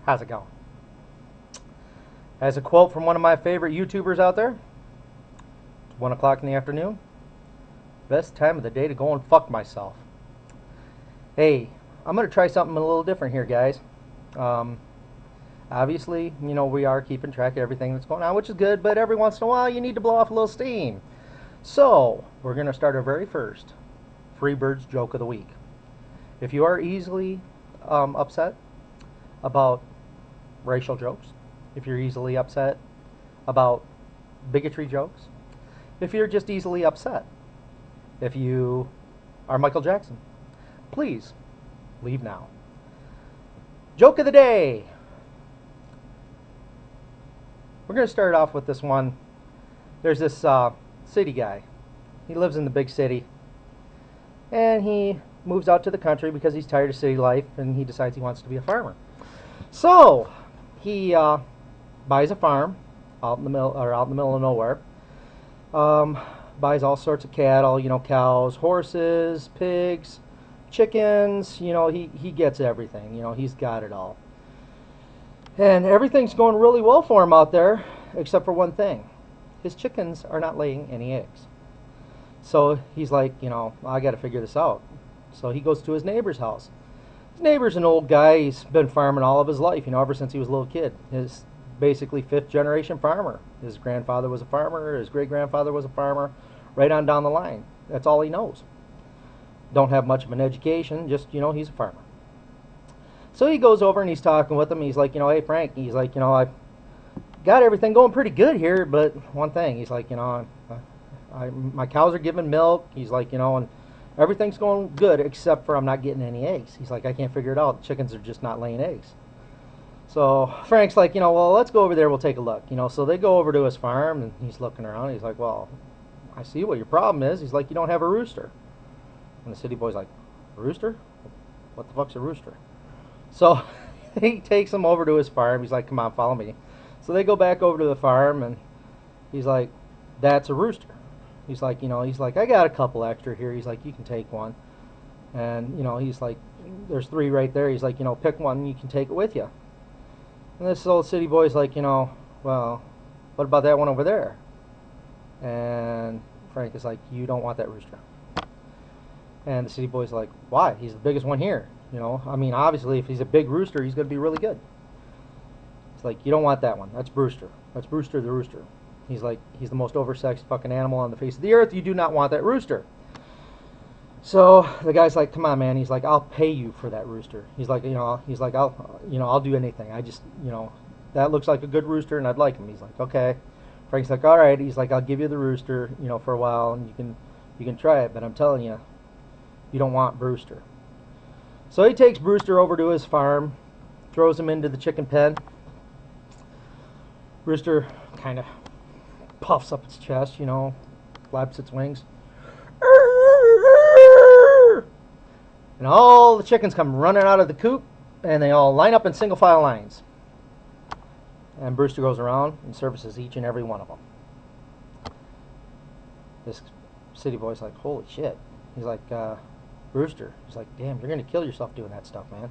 How's it going? As a quote from one of my favorite YouTubers out there, it's 1 o'clock in the afternoon. Best time of the day to go and fuck myself. Hey, I'm going to try something a little different here, guys. Obviously, we are keeping track of everything that's going on, which is good, but every once in a while you need to blow off a little steam. So, we're going to start our very first Freebird's Joke of the Week. If you are easily upset about racial jokes, if you're easily upset about bigotry jokes, if you're just easily upset, if you are Michael Jackson, please leave now. Joke of the day. We're going to start off with this one. There's this city guy. He lives in the big city, and he moves out to the country because he's tired of city life, and he decides he wants to be a farmer. So he buys a farm out in the middle of nowhere. Buys all sorts of cattle, cows, horses, pigs, chickens. He gets everything. He's got it all. And everything's going really well for him out there, except for one thing. His chickens are not laying any eggs. So he's like, I got to figure this out. So he goes to his neighbor's house. His neighbor's an old guy. He's been farming all of his life, ever since he was a little kid. His basically fifth generation farmer. His grandfather was a farmer. His great-grandfather was a farmer. Right on down the line. That's all he knows. Don't have much of an education. Just, he's a farmer. So he goes over and he's talking with him. He's like, hey, Frank. He's like, I've got everything going pretty good here, but one thing. He's like, my cows are giving milk. He's like, and everything's going good except for I'm not getting any eggs. He's like, I can't figure it out. The chickens are just not laying eggs. So Frank's like, well, let's go over there. We'll take a look. So they go over to his farm, and he's looking around. He's like, well, I see what your problem is. He's like, you don't have a rooster. And the city boy's like, rooster? What the fuck's a rooster? So he takes him over to his farm. He's like, come on, follow me. So they go back over to the farm, and he's like, that's a rooster. He's like, I got a couple extra here. He's like, you can take one. And, he's like, there's 3 right there. He's like, pick one and you can take it with you. And this old city boy's like, well, what about that one over there? And Frank is like, you don't want that rooster. And the city boy's like, why? He's the biggest one here. Obviously, if he's a big rooster, he's going to be really good. It's like, you don't want that one. That's Brewster. That's Brewster the rooster. He's like, he's the most oversexed fucking animal on the face of the earth. You do not want that rooster. So the guy's like, come on, man. He's like, I'll pay you for that rooster. He's like, I'll do anything. I just, that looks like a good rooster, and I'd like him. He's like, okay. Frank's like, all right. He's like, I'll give you the rooster, for a while, and you can try it. But I'm telling you, you don't want Brewster. So he takes Brewster over to his farm, throws him into the chicken pen. Rooster kind of puffs up its chest, flaps its wings. And all the chickens come running out of the coop, and they all line up in single file lines. And Brewster goes around and services each and every one of them. This city boy's like, holy shit. He's like, Brewster. He's like, damn, you're going to kill yourself doing that stuff, man.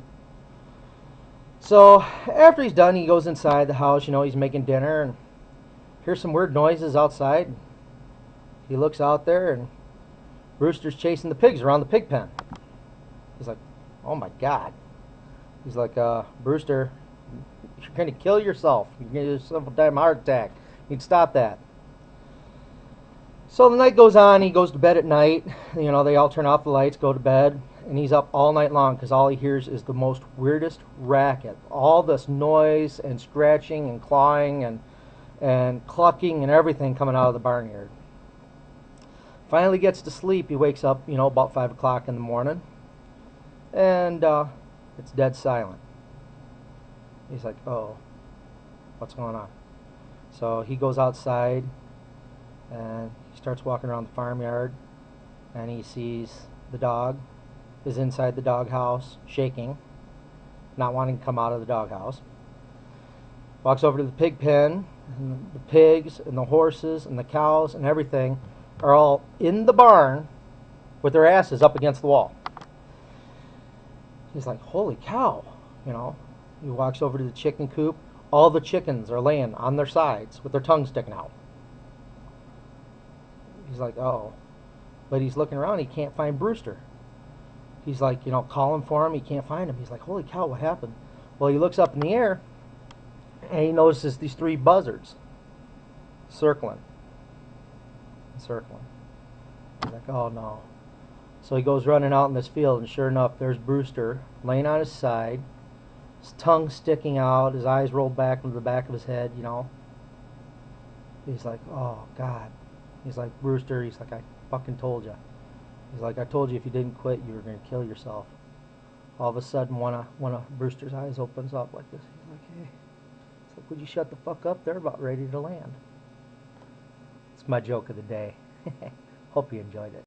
So after he's done, he goes inside the house. He's making dinner, and hears some weird noises outside. He looks out there, and Brewster's chasing the pigs around the pig pen. He's like, oh my God. He's like, Brewster, you're going to kill yourself. You're going to get yourself a damn heart attack. You need to stop that. So the night goes on. He goes to bed at night. They all turn off the lights, go to bed, and he's up all night long because all he hears is the most weirdest racket. All this noise and scratching and clawing and clucking and everything coming out of the barnyard. Finally gets to sleep. He wakes up, about 5 o'clock in the morning, and it's dead silent. He's like, oh, what's going on? So he goes outside, and he starts walking around the farmyard, and he sees the dog is inside the doghouse, shaking, not wanting to come out of the doghouse. Walks over to the pig pen, and the pigs and the horses and the cows and everything are all in the barn with their asses up against the wall. He's like, holy cow, He walks over to the chicken coop. All the chickens are laying on their sides with their tongues sticking out. He's like, oh. But he's looking around. He can't find Brewster. He's like, calling for him. He can't find him. He's like, holy cow, what happened? Well, he looks up in the air, and he notices these 3 buzzards circling. He's like, oh no. So he goes running out in this field, and sure enough, there's Brewster laying on his side, his tongue sticking out, his eyes rolled back into the back of his head, He's like, oh God. He's like, Brewster, he's like, I fucking told you. He's like, I told you if you didn't quit, you were going to kill yourself. All of a sudden, one of Brewster's eyes opens up like this. He's like, hey. It's like, would you shut the fuck up? They're about ready to land. It's my joke of the day. Hope you enjoyed it.